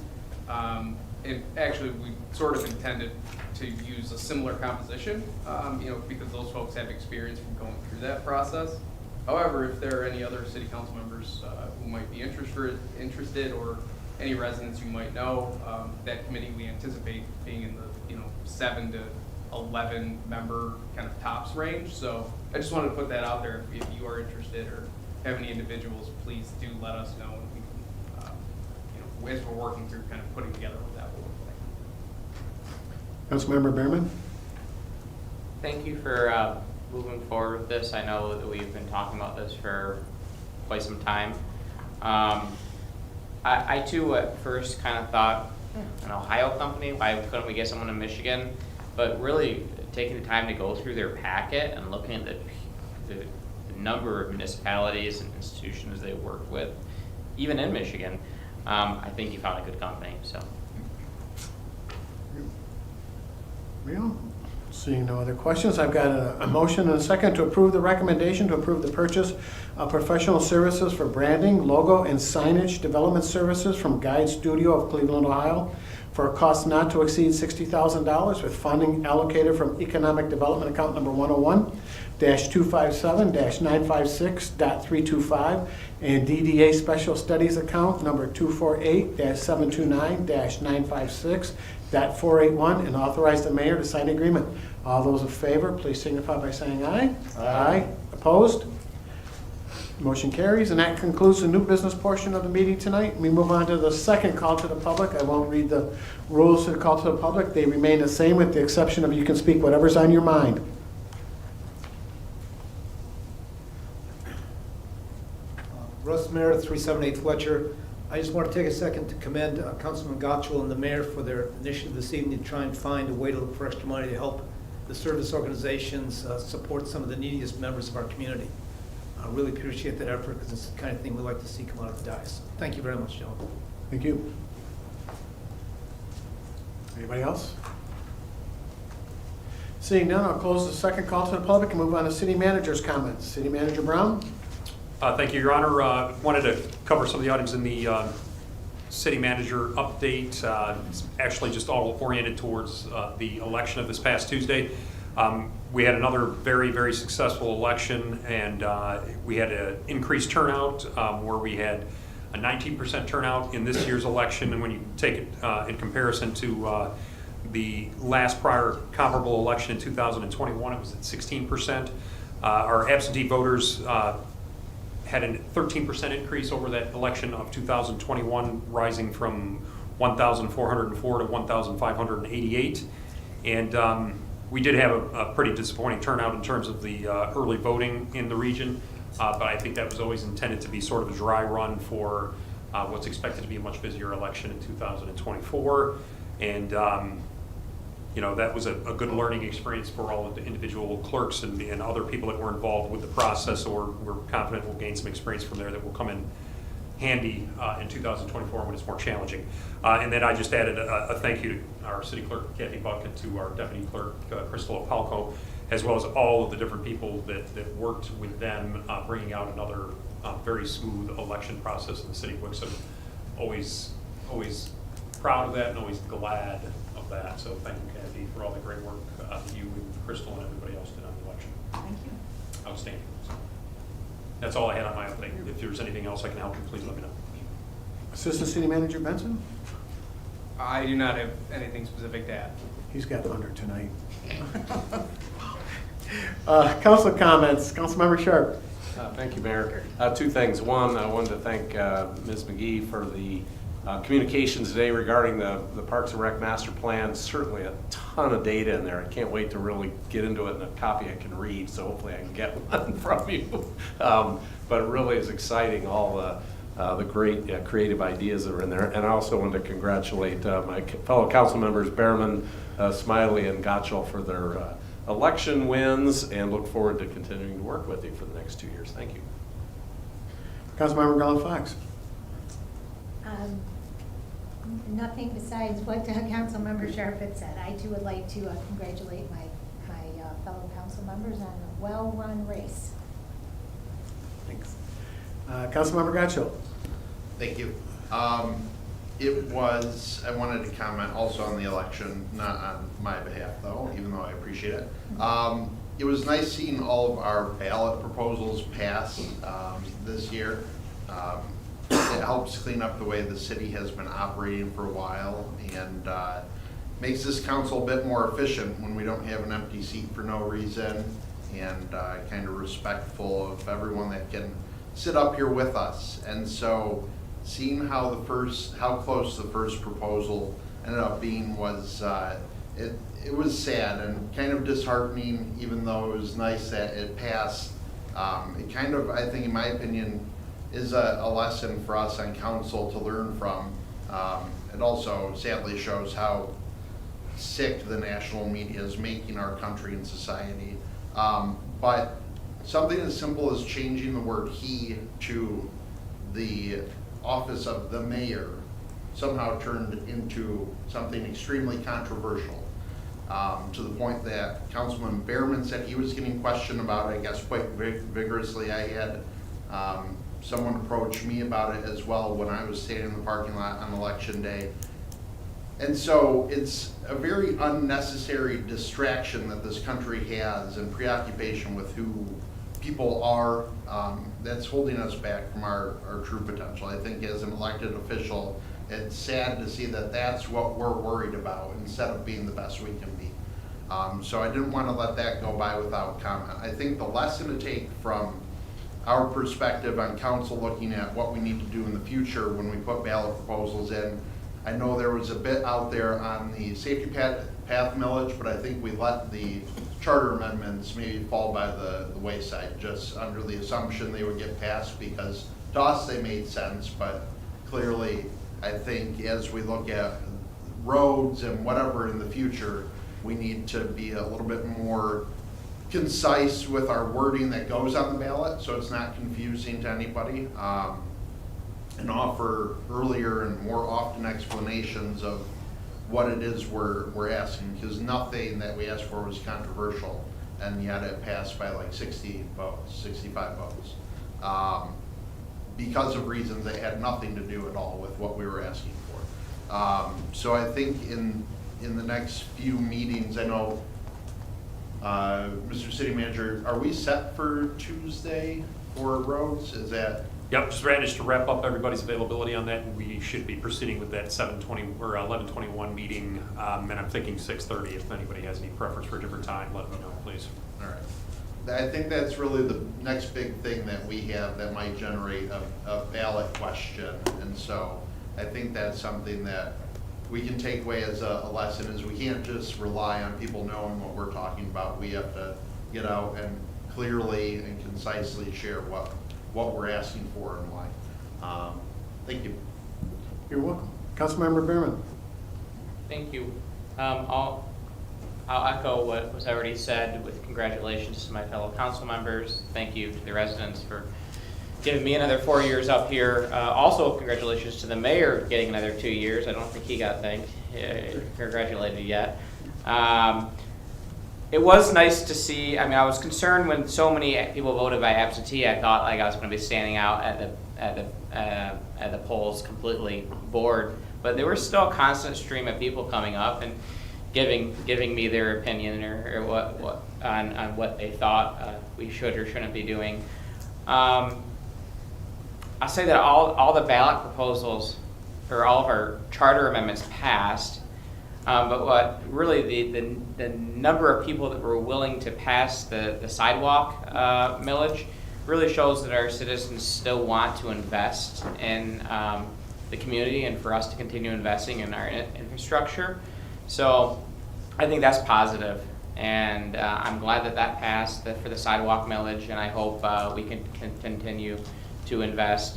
And actually, we sort of intended to use a similar composition, because those folks have experience from going through that process. However, if there are any other city council members who might be interested, or any residents you might know, that committee we anticipate being in the 7 to 11 member kind of tops range. So I just wanted to put that out there. If you are interested or have any individuals, please do let us know, and we can, as we're working through kind of putting together what that will look like. Councilmember Behrman. Thank you for moving forward with this. I know that we've been talking about this for quite some time. I too at first kind of thought, an Ohio company, why couldn't we get someone in Michigan? But really taking the time to go through their packet and looking at the number of municipalities and institutions they work with, even in Michigan, I think you found a good company. So. Real? Seeing no other questions, I've got a motion and a second to approve the recommendation to approve the purchase of professional services for branding, logo, and signage development services from Guide Studio of Cleveland, Ohio, for a cost not to exceed $60,000, with funding allocated from Economic Development Account number 101-257-956.325 and DDA Special Studies Account number 248-729-956.481, and authorize the mayor to sign the agreement. All those in favor, please signify by saying aye. Aye. Opposed? Motion carries, and that concludes the new business portion of the meeting tonight. We move on to the second call to the public. I won't read the rules to the call to the public. They remain the same, with the exception of you can speak whatever's on your mind. Russ Merritt, 378 Fletcher. I just want to take a second to commend Councilman Gottschall and the mayor for their initiative this evening to try and find a way to look for extra money to help the service organizations support some of the neediest members of our community. I really appreciate that effort, because it's the kind of thing we like to see come out of the dais. Thank you very much, gentlemen. Thank you. Anybody else? Seeing none, I'll close the second call to the public and move on to city manager's comments. City Manager Brown? Thank you, Your Honor. Wanted to cover some of the items in the city manager update. It's actually just all oriented towards the election of this past Tuesday. We had another very, very successful election, and we had an increased turnout where we had a 19% turnout in this year's election. And when you take it in comparison to the last prior comparable election in 2021, it was at 16%. Our absentee voters had a 13% increase over that election of 2021, rising from 1,404 to 1,588. And we did have a pretty disappointing turnout in terms of the early voting in the region. but I think that was always intended to be sort of a dry run for what's expected to be a much busier election in 2024. And that was a good learning experience for all of the individual clerks and other people that were involved with the process, or we're confident we'll gain some experience from there that will come in handy in 2024 when it's more challenging. And then I just added a thank you to our city clerk, Kathy Bucket, to our deputy clerk, Crystal Opalco, as well as all of the different people that worked with them, bringing out another very smooth election process in the city of Wixom. Always proud of that and always glad of that. So thank you, Kathy, for all the great work you and Crystal and everybody else did on the election. Thank you. Outstanding. So that's all I had on my update. If there's anything else I can help you, please let me know. Assistant City Manager Benson? I do not have anything specific to add. He's got under tonight. Council comments. Councilmember Sharp. Thank you, Mayor. Two things. One, I wanted to thank Ms. McGee for the communications today regarding the Parks and Rec Master Plan. Certainly a ton of data in there. I can't wait to really get into it in a copy I can read, so hopefully I can get one from you. But it really is exciting, all the great creative ideas that are in there. And I also wanted to congratulate my fellow council members, Behrman, Smiley, and Gottschall for their election wins, and look forward to continuing to work with you for the next 2 years. Thank you. Councilmember Garland Fox. Nothing besides what Councilmember Sharp had said. I too would like to congratulate my fellow council members on a well-run race. Thanks. Councilmember Gottschall. Thank you. I wanted to comment also on the election, not on my behalf though, even though I appreciate it. It was nice seeing all of our ballot proposals pass this year. It helps clean up the way the city has been operating for a while, and makes this council a bit more efficient when we don't have an empty seat for no reason, and kind of respectful of everyone that can sit up here with us. And so seeing how close the first proposal ended up being was it was sad and kind of disheartening, even though it was nice that it passed. It kind of, I think in my opinion, is a lesson for us on council to learn from. It also sadly shows how sick the national media is making our country and society. But something as simple as changing the word "he" to the office of the mayor somehow turned into something extremely controversial, to the point that Councilman Behrman said he was getting questioned about it, I guess, quite vigorously. I had someone approach me about it as well when I was standing in the parking lot on election day. And so it's a very unnecessary distraction that this country has, and preoccupation with who people are, that's holding us back from our true potential. I think as an elected official, it's sad to see that that's what we're worried about instead of being the best we can be. So I didn't want to let that go by without comment. I think the lesson to take from our perspective on council looking at what we need to do in the future when we put ballot proposals in, I know there was a bit out there on the safety path millage, but I think we let the charter amendments maybe fall by the wayside, just under the assumption they would get passed, because to us they made sense, but clearly I think as we look at roads and whatever in the future, we need to be a little bit more concise with our wording that goes on the ballot, so it's not confusing to anybody, and offer earlier and more often explanations of what it is we're asking, because nothing that we asked for was controversial, and yet it passed by like 60 votes, 65 votes, because of reasons that had nothing to do at all with what we were asking for. So I think in the next few meetings, I know, Mr. City Manager, are we set for Tuesday for roads? Is that? Yep, just managed to wrap up everybody's availability on that, and we should be proceeding with that 7:20 or 11:21 meeting, and I'm thinking 6:30. If anybody has any preference for a different time, let me know, please. All right. I think that's really the next big thing that we have that might generate a ballot question, and so I think that's something that we can take away as a lesson, is we can't just rely on people knowing what we're talking about. We have to get out and clearly and concisely share what we're asking for and why. Thank you. You're welcome. Councilmember Behrman. Thank you. I'll echo what was already said with congratulations to my fellow council members. Thank you to the residents for giving me another 4 years up here. Also, congratulations to the mayor getting another 2 years. I don't think he got thanked, congratulated yet. It was nice to see. I mean, I was concerned when so many people voted by absentee. I thought like I was going to be standing out at the polls completely bored. But there was still a constant stream of people coming up and giving me their opinion or what on what they thought we should or shouldn't be doing. I'll say that all the ballot proposals or all of our charter amendments passed, but what really the number of people that were willing to pass the sidewalk millage really shows that our citizens still want to invest in the community and for us to continue investing in our infrastructure. So I think that's positive, and I'm glad that passed for the sidewalk millage, and I hope we can continue to invest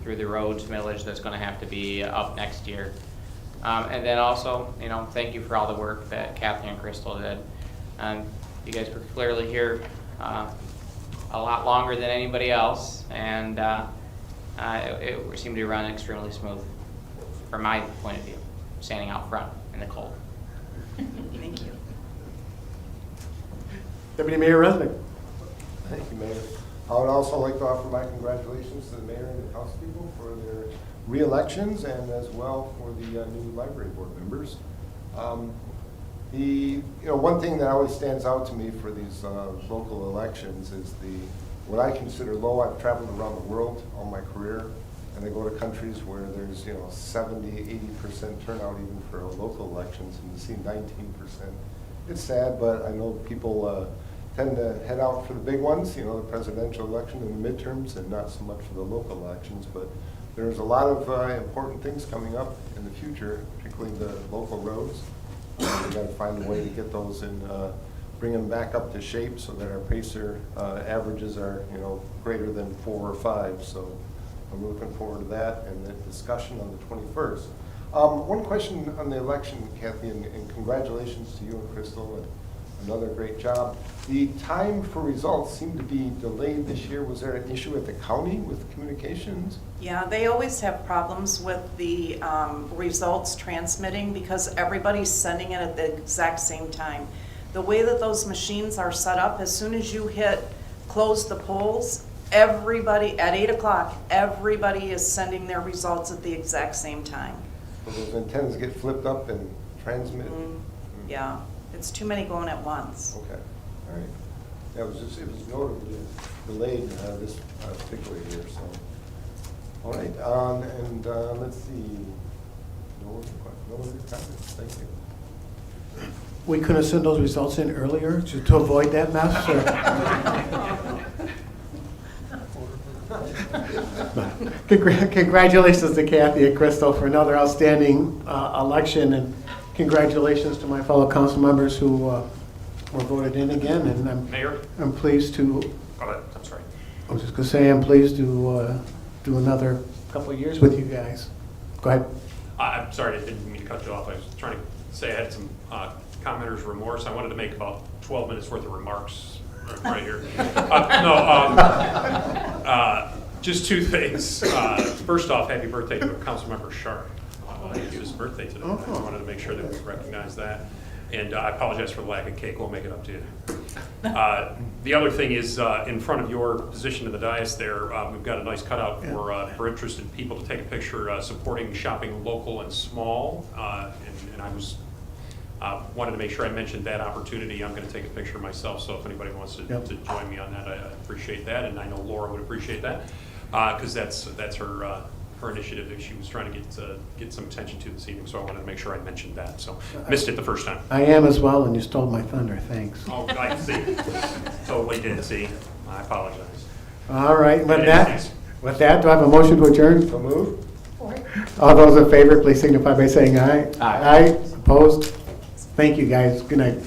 through the roads millage that's going to have to be up next year. And then also, thank you for all the work that Kathy and Crystal did. You guys were clearly here a lot longer than anybody else, and it seemed to run extremely smooth from my point of view, standing out front in the cold. Thank you. Deputy Mayor Resnick. Thank you, Mayor. I would also like to offer my congratulations to the mayor and the councilpeople for their re-elections and as well for the new library board members. One thing that always stands out to me for these local elections is what I consider low. I've traveled around the world all my career, and I go to countries where there's 70, 80% turnout even for local elections, and to see 19%. It's sad, but I know people tend to head out for the big ones, the presidential election and the midterms, and not so much for the local elections. But there's a lot of important things coming up in the future, particularly the local roads. We've got to find a way to get those and bring them back up to shape so that our PACER averages are, greater than 4 or 5. So I'm looking forward to that and the discussion on the 21st. One question on the election, Kathy, and congratulations to you and Crystal, and another great job. The time for results seemed to be delayed this year. Was there an issue at the county with communications? Yeah, they always have problems with the results transmitting because everybody's sending it at the exact same time. The way that those machines are set up, as soon as you hit close the polls, everybody, at 8 o'clock, everybody is sending their results at the exact same time. So those antennas get flipped up and transmitted? Yeah, it's too many going at once. Okay, all right. It was notably delayed this particular year, so. All right, let's see. No other comments, thank you. We couldn't send those results in earlier to avoid that mess? Congratulations to Kathy and Crystal for another outstanding election, and congratulations to my fellow council members who were voted in again. And Mayor? I'm pleased to. I'm sorry. I was just going to say I'm pleased to do another couple of years with you guys. Go ahead. I'm sorry, I didn't mean to cut you off. I was trying to say I had some commenters' remorse. I wanted to make about 12 minutes worth of remarks right here. Just two things. First off, happy birthday to Councilmember Sharp. It's his birthday today. Oh. I wanted to make sure that we recognize that. And I apologize for the lack of cake. We'll make it up to you. The other thing is, in front of your position in the dais there, we've got a nice cutout for interested people to take a picture supporting shopping local and small. And I was wanted to make sure I mentioned that opportunity. I'm going to take a picture myself, so if anybody wants to join me on that, I appreciate that. And I know Laura would appreciate that because that's her initiative that she was trying to get some attention to this evening, so I wanted to make sure I mentioned that. So missed it the first time. I am as well, and you stole my thunder. Thanks. Oh, I see. Totally did see. I apologize. All right. With that, do I have a motion to adjourn? So move. All those in favor, please signify by saying aye. Aye. Opposed? Thank you, guys. Good night.